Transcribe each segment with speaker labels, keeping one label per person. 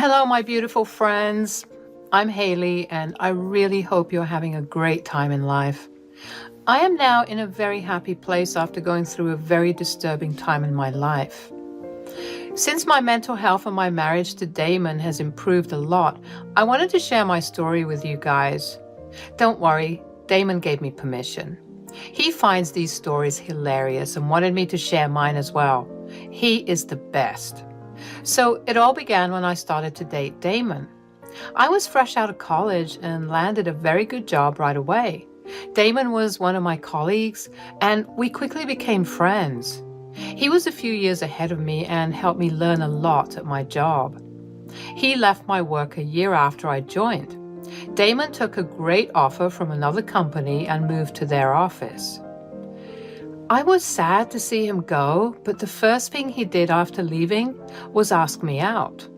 Speaker 1: Hello, my beautiful friends. I'm Haley, and I really hope you're having a great time in life. I am now in a very happy place after going through a very disturbing time in my life. Since my mental health and my marriage to Damon has improved a lot, I wanted to share my story with you guys. Don't worry, Damon gave me permission. He finds these stories hilarious and wanted me to share mine as well. He is the best. So it all began when I started to date Damon. I was fresh out of college and landed a very good job right away. Damon was one of my colleagues, and we quickly became friends. He was a few years ahead of me and helped me learn a lot at my job. He left my work a year after I joined. Damon took a great offer from another company and moved to their office. I was sad to see him go, but the first thing he did after leaving was ask me out.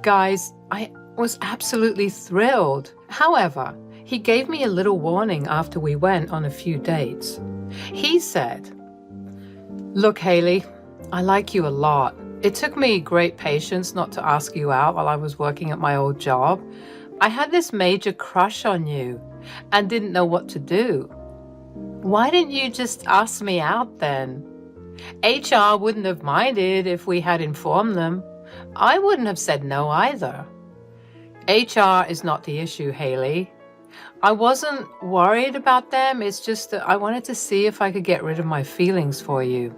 Speaker 1: Guys, I was absolutely thrilled. However, he gave me a little warning after we went on a few dates. He said, "Look, Haley, I like you a lot. It took me great patience not to ask you out while I was working at my old job. I had this major crush on you and didn't know what to do. Why didn't you just ask me out then? HR wouldn't have minded if we had informed them. I wouldn't have said no either. HR is not the issue, Haley. I wasn't worried about them. It's just that I wanted to see if I could get rid of my feelings for you.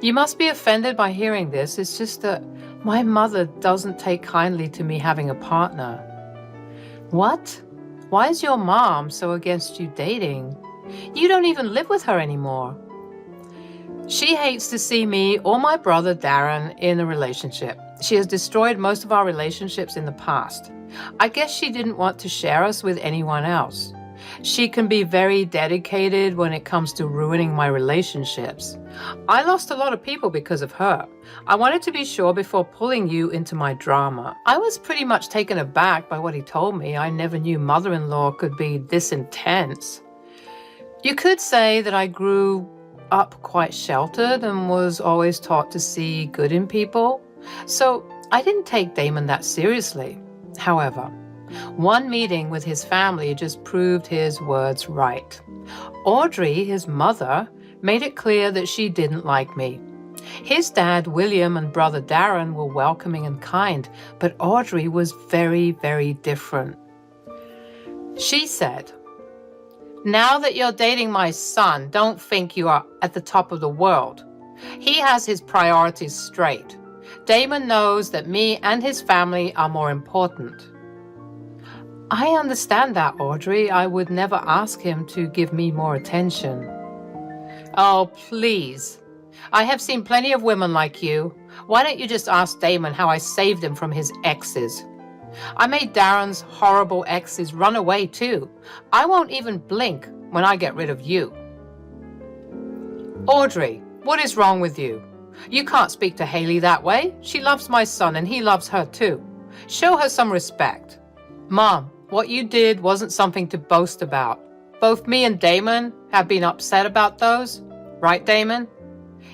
Speaker 1: You must be offended by hearing this. It's just that my mother doesn't take kindly to me having a partner." "What? Why is your mom so against you dating? You don't even live with her anymore." "She hates to see me or my brother Darren in a relationship. She has destroyed most of our relationships in the past. I guess she didn't want to share us with anyone else. She can be very dedicated when it comes to ruining my relationships. I lost a lot of people because of her. I wanted to be sure before pulling you into my drama." I was pretty much taken aback by what he told me. I never knew mother-in-law could be this intense. You could say that I grew up quite sheltered and was always taught to see good in people. So I didn't take Damon that seriously. However, one meeting with his family just proved his words right. Audrey, his mother, made it clear that she didn't like me. His dad, William, and brother Darren were welcoming and kind, but Audrey was very, very different. She said, "Now that you're dating my son, don't think you are at the top of the world. He has his priorities straight. Damon knows that me and his family are more important." "I understand that, Audrey. I would never ask him to give me more attention." "Oh, please. I have seen plenty of women like you. Why don't you just ask Damon how I saved him from his exes? I made Darren's horrible exes run away too. I won't even blink when I get rid of you." "Audrey, what is wrong with you? You can't speak to Haley that way. She loves my son and he loves her too. Show her some respect." "Mom, what you did wasn't something to boast about. Both me and Damon have been upset about those. Right, Damon?"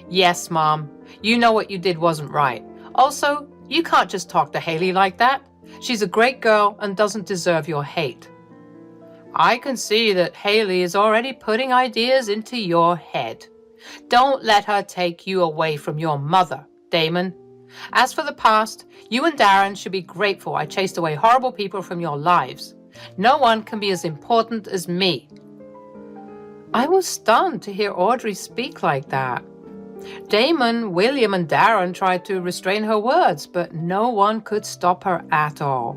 Speaker 1: "Yes, Mom. You know what you did wasn't right. Also, you can't just talk to Haley like that. She's a great girl and doesn't deserve your hate." "I can see that Haley is already putting ideas into your head. Don't let her take you away from your mother, Damon. As for the past, you and Darren should be grateful I chased away horrible people from your lives. No one can be as important as me." I was stunned to hear Audrey speak like that. Damon, William, and Darren tried to restrain her words, but no one could stop her at all.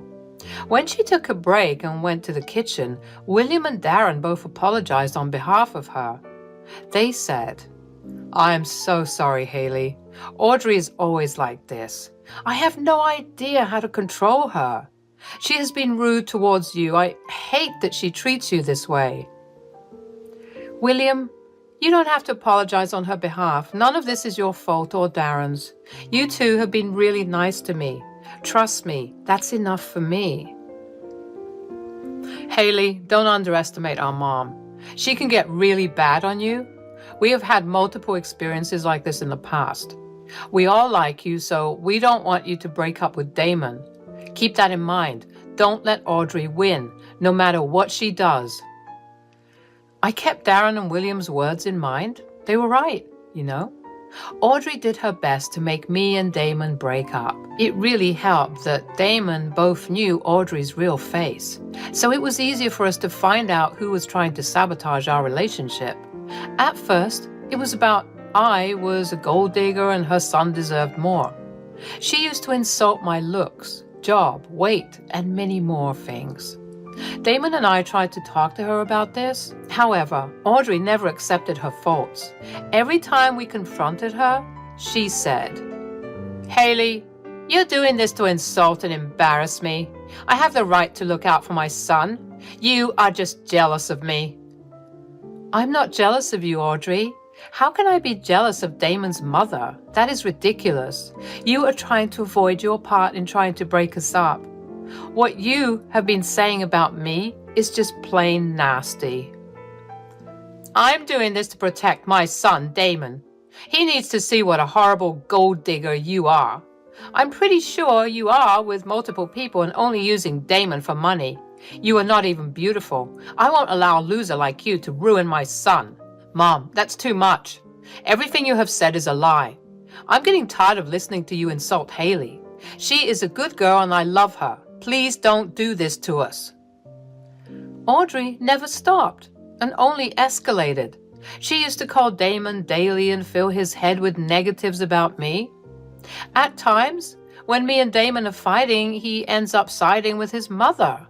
Speaker 1: When she took a break and went to the kitchen, William and Darren both apologized on behalf of her. They said, "I am so sorry, Haley. Audrey is always like this. I have no idea how to control her. She has been rude towards you. I hate that she treats you this way." "William, you don't have to apologize on her behalf. None of this is your fault or Darren's. You two have been really nice to me. Trust me, that's enough for me." "Haley, don't underestimate our mom. She can get really bad on you. We have had multiple experiences like this in the past. We all like you, so we don't want you to break up with Damon. Keep that in mind. Don't let Audrey win, no matter what she does. I kept Darren and William's words in mind. They were right, you know. Audrey did her best to make me and Damon break up. It really helped that Damon both knew Audrey's real face, so it was easier for us to find out who was trying to sabotage our relationship. At first, it was about I was a gold digger and her son deserved more. She used to insult my looks, job, weight, and many more things. Damon and I tried to talk to her about this. However, Audrey never accepted her faults. Every time we confronted her, she said, "Haley, you're doing this to insult and embarrass me. I have the right to look out for my son. You are just jealous of me." I'm not jealous of you, Audrey. How can I be jealous of Damon's mother? That is ridiculous. You are trying to avoid your part in trying to break us up. What you have been saying about me is just plain nasty. I'm doing this to protect my son, Damon. He needs to see what a horrible gold digger you are. I'm pretty sure you are with multiple people and only using Damon for money. You are not even beautiful. I won't allow a loser like you to ruin my son. Mom, that's too much. Everything you have said is a lie. I'm getting tired of listening to you insult Haley. She is a good girl and I love her. Please don't do this to us. Audrey never stopped and only escalated. She used to call Damon daily and fill his head with negatives about me. At times, when me and Damon are fighting, he ends up siding with his mother.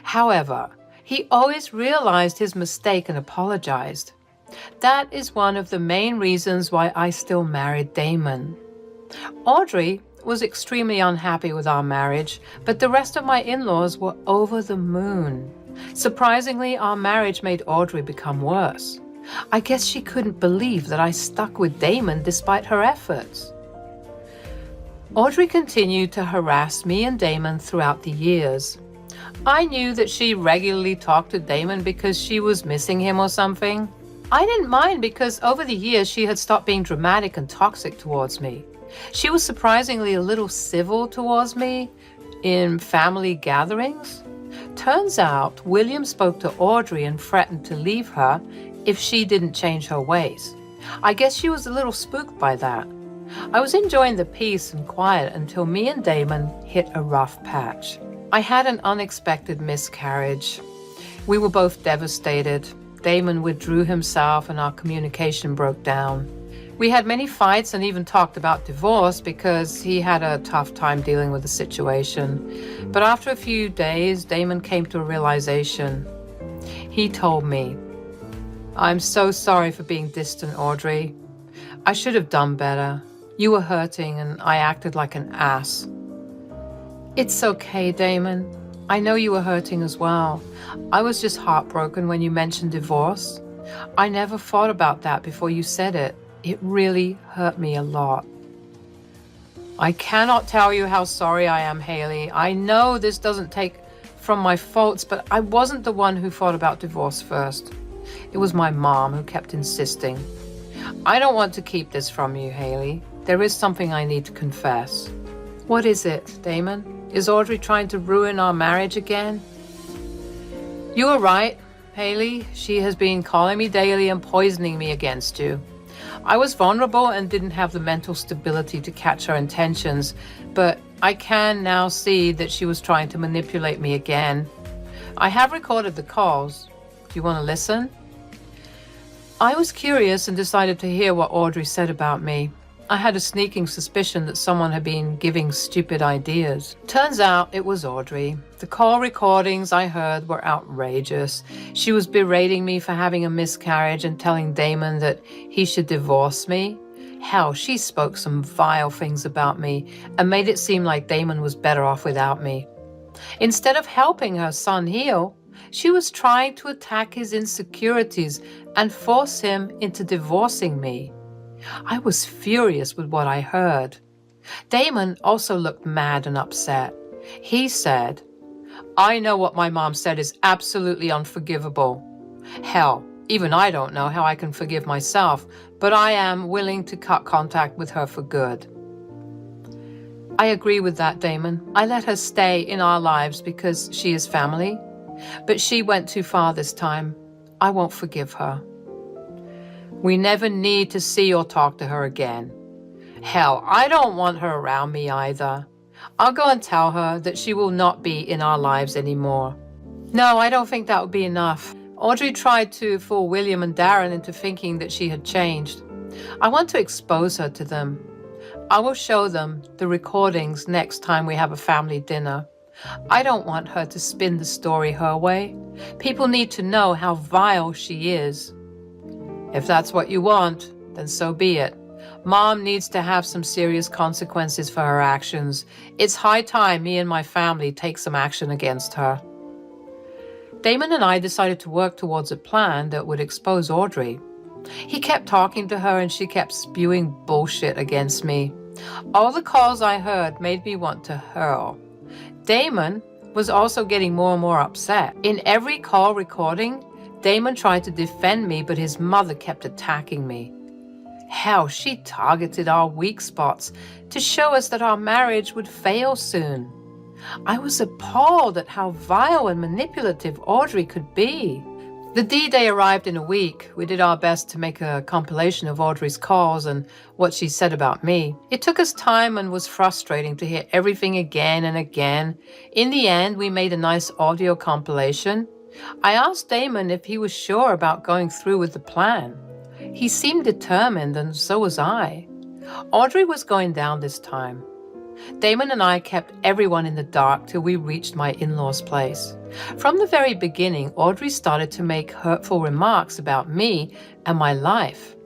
Speaker 1: However, he always realized his mistake and apologized. That is one of the main reasons why I still married Damon. Audrey was extremely unhappy with our marriage, but the rest of my in-laws were over the moon. Surprisingly, our marriage made Audrey become worse. I guess she couldn't believe that I stuck with Damon despite her efforts. Audrey continued to harass me and Damon throughout the years. I knew that she regularly talked to Damon because she was missing him or something. I didn't mind because over the years she had stopped being dramatic and toxic towards me. She was surprisingly a little civil towards me in family gatherings. Turns out William spoke to Audrey and threatened to leave her if she didn't change her ways. I guess she was a little spooked by that. I was enjoying the peace and quiet until me and Damon hit a rough patch. I had an unexpected miscarriage. We were both devastated. Damon withdrew himself and our communication broke down. We had many fights and even talked about divorce because he had a tough time dealing with the situation. But after a few days, Damon came to a realization. He told me, "I'm so sorry for being distant, Audrey. I should have done better. You were hurting and I acted like an ass." "It's okay, Damon. I know you were hurting as well. I was just heartbroken when you mentioned divorce. I never thought about that before you said it. It really hurt me a lot." I cannot tell you how sorry I am, Haley. I know this doesn't take from my faults, but I wasn't the one who thought about divorce first. It was my mom who kept insisting. I don't want to keep this from you, Haley. There is something I need to confess. What is it, Damon? Is Audrey trying to ruin our marriage again? You are right, Haley. She has been calling me daily and poisoning me against you. I was vulnerable and didn't have the mental stability to catch her intentions, but I can now see that she was trying to manipulate me again. I have recorded the calls. Do you want to listen? I was curious and decided to hear what Audrey said about me. I had a sneaking suspicion that someone had been giving stupid ideas. Turns out it was Audrey. The call recordings I heard were outrageous. She was berating me for having a miscarriage and telling Damon that he should divorce me. Hell, she spoke some vile things about me and made it seem like Damon was better off without me. Instead of helping her son heal, she was trying to attack his insecurities and force him into divorcing me. I was furious with what I heard. Damon also looked mad and upset. He said, "I know what my mom said is absolutely unforgivable. Hell, even I don't know how I can forgive myself, but I am willing to cut contact with her for good." I agree with that, Damon. I let her stay in our lives because she is family, but she went too far this time. I won't forgive her. We never need to see or talk to her again. Hell, I don't want her around me either. I'll go and tell her that she will not be in our lives anymore. No, I don't think that would be enough. Audrey tried to fool William and Darren into thinking that she had changed. I want to expose her to them. I will show them the recordings next time we have a family dinner. I don't want her to spin the story her way. People need to know how vile she is. If that's what you want, then so be it. Mom needs to have some serious consequences for her actions. It's high time me and my family take some action against her. Damon and I decided to work towards a plan that would expose Audrey. He kept talking to her and she kept spewing bullshit against me. All the calls I heard made me want to hurl. Damon was also getting more and more upset. In every call recording, Damon tried to defend me, but his mother kept attacking me. Hell, she targeted our weak spots to show us that our marriage would fail soon. I was appalled at how vile and manipulative Audrey could be. The D-Day arrived in a week. We did our best to make a compilation of Audrey's calls and what she said about me. It took us time and was frustrating to hear everything again and again. In the end, we made a nice audio compilation. I asked Damon if he was sure about going through with the plan. He seemed determined, and so was I. Audrey was going down this time. Damon and I kept everyone in the dark till we reached my in-laws' place. From the very beginning, Audrey started to make hurtful remarks about me and my life.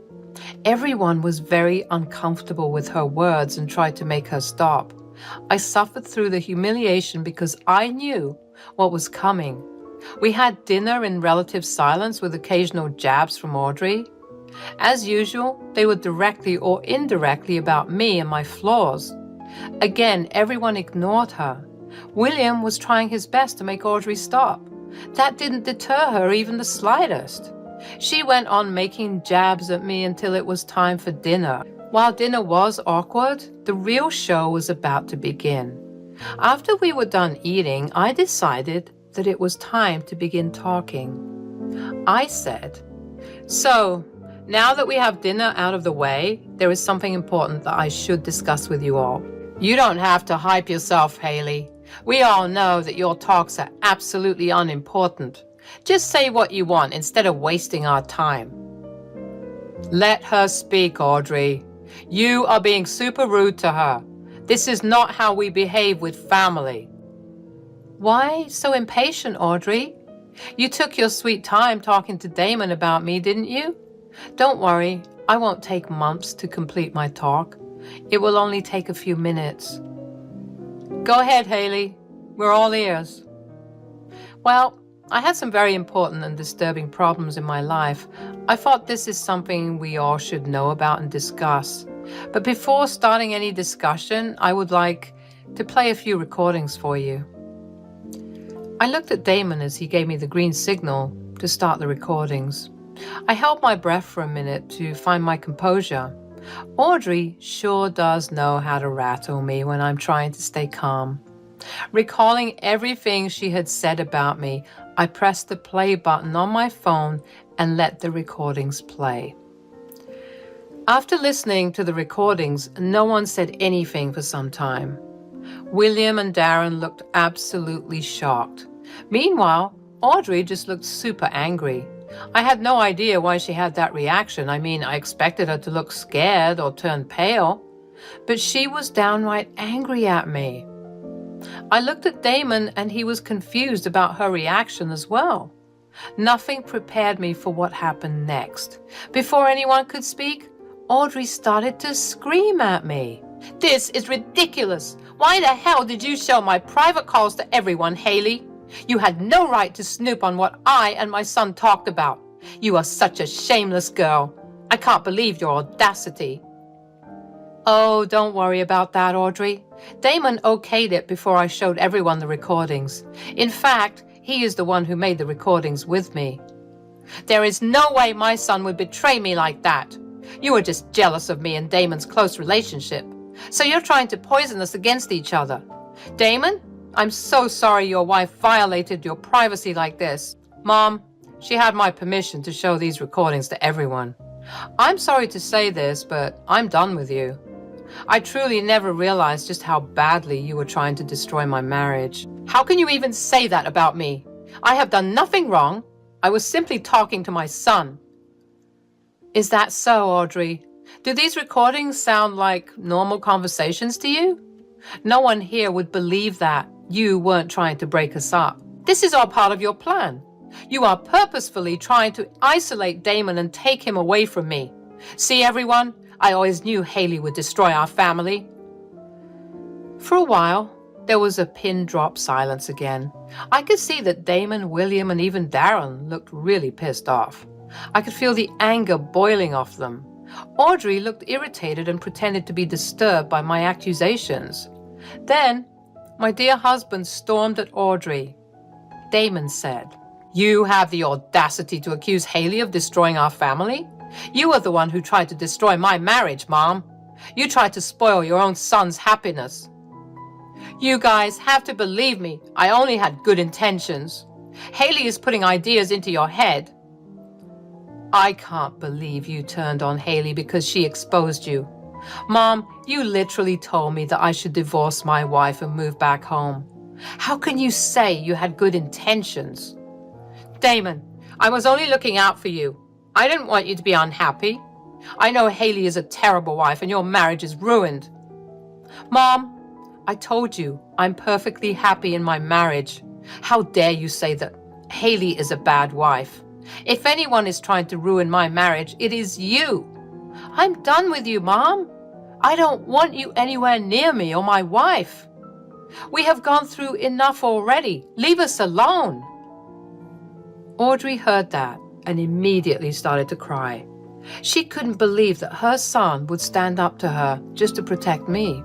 Speaker 1: Everyone was very uncomfortable with her words and tried to make her stop. I suffered through the humiliation because I knew what was coming. We had dinner in relative silence with occasional jabs from Audrey. As usual, they were directly or indirectly about me and my flaws. Again, everyone ignored her. William was trying his best to make Audrey stop. That didn't deter her even the slightest. She went on making jabs at me until it was time for dinner. While dinner was awkward, the real show was about to begin. After we were done eating, I decided that it was time to begin talking. I said, "So, now that we have dinner out of the way, there is something important that I should discuss with you all. You don't have to hype yourself, Haley. We all know that your talks are absolutely unimportant. Just say what you want instead of wasting our time." Let her speak, Audrey. You are being super rude to her. This is not how we behave with family. Why so impatient, Audrey? You took your sweet time talking to Damon about me, didn't you? Don't worry, I won't take months to complete my talk. It will only take a few minutes. Go ahead, Haley. We're all ears. Well, I had some very important and disturbing problems in my life. I thought this is something we all should know about and discuss. But before starting any discussion, I would like to play a few recordings for you. I looked at Damon as he gave me the green signal to start the recordings. I held my breath for a minute to find my composure. Audrey sure does know how to rattle me when I'm trying to stay calm. Recalling everything she had said about me, I pressed the play button on my phone and let the recordings play. After listening to the recordings, no one said anything for some time. William and Darren looked absolutely shocked. Meanwhile, Audrey just looked super angry. I had no idea why she had that reaction. I mean, I expected her to look scared or turn pale, but she was downright angry at me. I looked at Damon and he was confused about her reaction as well. Nothing prepared me for what happened next. Before anyone could speak, Audrey started to scream at me. "This is ridiculous. Why the hell did you show my private calls to everyone, Haley? You had no right to snoop on what I and my son talked about. You are such a shameless girl. I can't believe your audacity." Oh, don't worry about that, Audrey. Damon okayed it before I showed everyone the recordings. In fact, he is the one who made the recordings with me. There is no way my son would betray me like that. You are just jealous of me and Damon's close relationship. So you're trying to poison us against each other. Damon, I'm so sorry your wife violated your privacy like this. Mom, she had my permission to show these recordings to everyone. I'm sorry to say this, but I'm done with you. I truly never realized just how badly you were trying to destroy my marriage. How can you even say that about me? I have done nothing wrong. I was simply talking to my son. Is that so, Audrey? Do these recordings sound like normal conversations to you? No one here would believe that you weren't trying to break us up. This is all part of your plan. You are purposefully trying to isolate Damon and take him away from me. See, everyone? I always knew Haley would destroy our family. For a while, there was a pin-drop silence again. I could see that Damon, William, and even Darren looked really pissed off. I could feel the anger boiling off them. Audrey looked irritated and pretended to be disturbed by my accusations. Then, my dear husband stormed at Audrey. Damon said, "You have the audacity to accuse Haley of destroying our family? You are the one who tried to destroy my marriage, Mom. You tried to spoil your own son's happiness. You guys have to believe me. I only had good intentions. Haley is putting ideas into your head. I can't believe you turned on Haley because she exposed you. Mom, you literally told me that I should divorce my wife and move back home. How can you say you had good intentions? Damon, I was only looking out for you. I didn't want you to be unhappy. I know Haley is a terrible wife and your marriage is ruined. Mom, I told you I'm perfectly happy in my marriage. How dare you say that Haley is a bad wife? If anyone is trying to ruin my marriage, it is you. I'm done with you, Mom. I don't want you anywhere near me or my wife. We have gone through enough already. Leave us alone." Audrey heard that and immediately started to cry. She couldn't believe that her son would stand up to her just to protect me.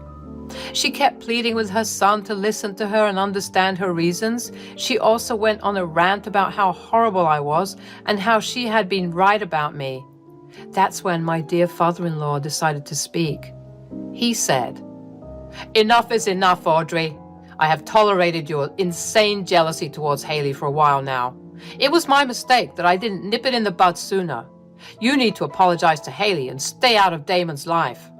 Speaker 1: She kept pleading with her son to listen to her and understand her reasons. She also went on a rant about how horrible I was and how she had been right about me. That's when my dear father-in-law decided to speak. He said, "Enough is enough, Audrey. I have tolerated your insane jealousy towards Haley for a while now. It was my mistake that I didn't nip it in the bud sooner. You need to apologize to Haley and stay out of Damon's life."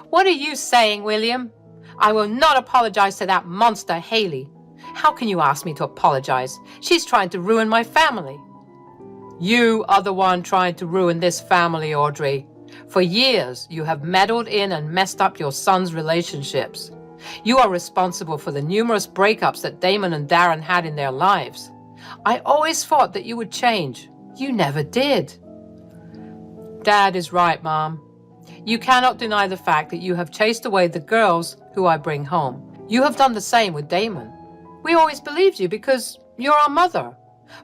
Speaker 1: What are you saying, William? I will not apologize to that monster, Haley. How can you ask me to apologize? She's trying to ruin my family. You are the one trying to ruin this family, Audrey. For years, you have meddled in and messed up your son's relationships. You are responsible for the numerous breakups that Damon and Darren had in their lives. I always thought that you would change. You never did. Dad is right, Mom. You cannot deny the fact that you have chased away the girls who I bring home. You have done the same with Damon. We always believed you because you're our mother.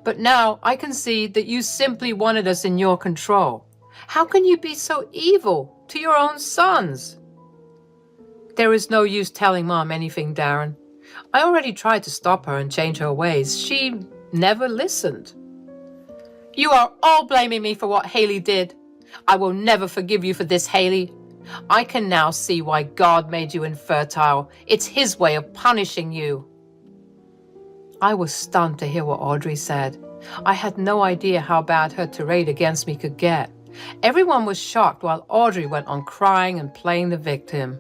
Speaker 1: But now I can see that you simply wanted us in your control. How can you be so evil to your own sons? There is no use telling Mom anything, Darren. I already tried to stop her and change her ways. She never listened. You are all blaming me for what Haley did. I will never forgive you for this, Haley. I can now see why God made you infertile. It's His way of punishing you. I was stunned to hear what Audrey said. I had no idea how bad her tirade against me could get. Everyone was shocked while Audrey went on crying and playing the victim.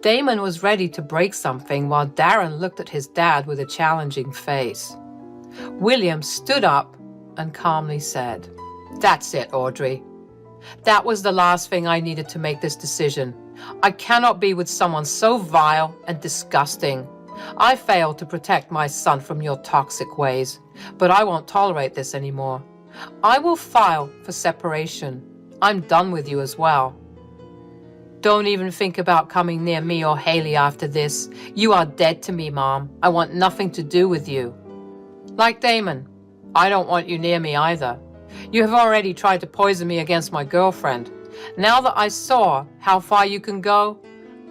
Speaker 1: Damon was ready to break something while Darren looked at his dad with a challenging face. William stood up and calmly said, "That's it, Audrey. That was the last thing I needed to make this decision. I cannot be with someone so vile and disgusting. I failed to protect my son from your toxic ways, but I won't tolerate this anymore. I will file for separation. I'm done with you as well. Don't even think about coming near me or Haley after this. You are dead to me, Mom. I want nothing to do with you. Like Damon, I don't want you near me either. You have already tried to poison me against my girlfriend. Now that I saw how far you can go,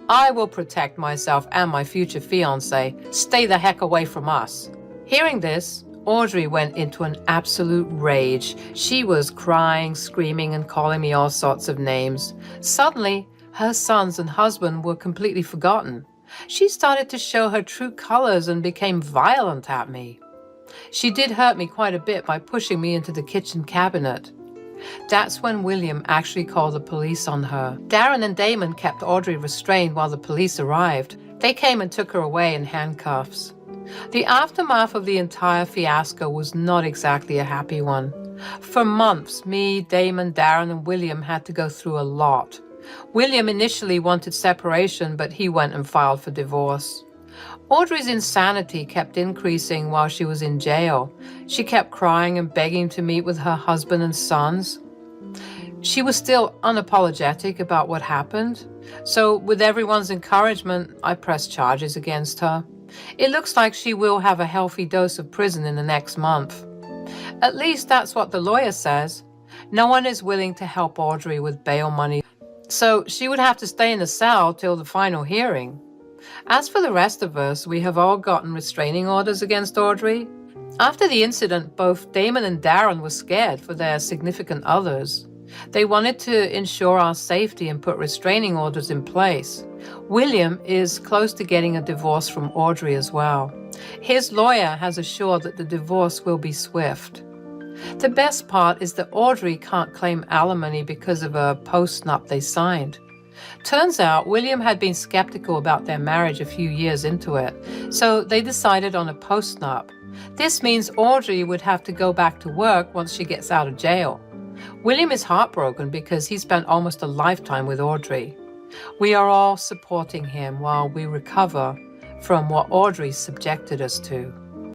Speaker 1: I will protect myself and my future fiancé. Stay the heck away from us." Hearing this, Audrey went into an absolute rage. She was crying, screaming, and calling me all sorts of names. Suddenly, Her sons and husband were completely forgotten. She started to show her true colors and became violent at me. She did hurt me quite a bit by pushing me into the kitchen cabinet. That's when William actually called the police on her. Darren and Damon kept Audrey restrained while the police arrived. They came and took her away in handcuffs. The aftermath of the entire fiasco was not exactly a happy one. For months, me, Damon, Darren, and William had to go through a lot. William initially wanted separation, but he went and filed for divorce. Audrey's insanity kept increasing while she was in jail. She kept crying and begging to meet with her husband and sons. She was still unapologetic about what happened. So with everyone's encouragement, I pressed charges against her. It looks like she will have a healthy dose of prison in the next month. At least that's what the lawyer says. No one is willing to help Audrey with bail money, so she would have to stay in the cell till the final hearing. As for the rest of us, we have all gotten restraining orders against Audrey. After the incident, both Damon and Darren were scared for their significant others. They wanted to ensure our safety and put restraining orders in place. William is close to getting a divorce from Audrey as well. His lawyer has assured that the divorce will be swift. The best part is that Audrey can't claim alimony because of a post-nup they signed. Turns out William had been skeptical about their marriage a few years into it, so they decided on a post-nup. This means Audrey would have to go back to work once she gets out of jail. William is heartbroken because he spent almost a lifetime with Audrey. We are all supporting him while we recover from what Audrey subjected us to.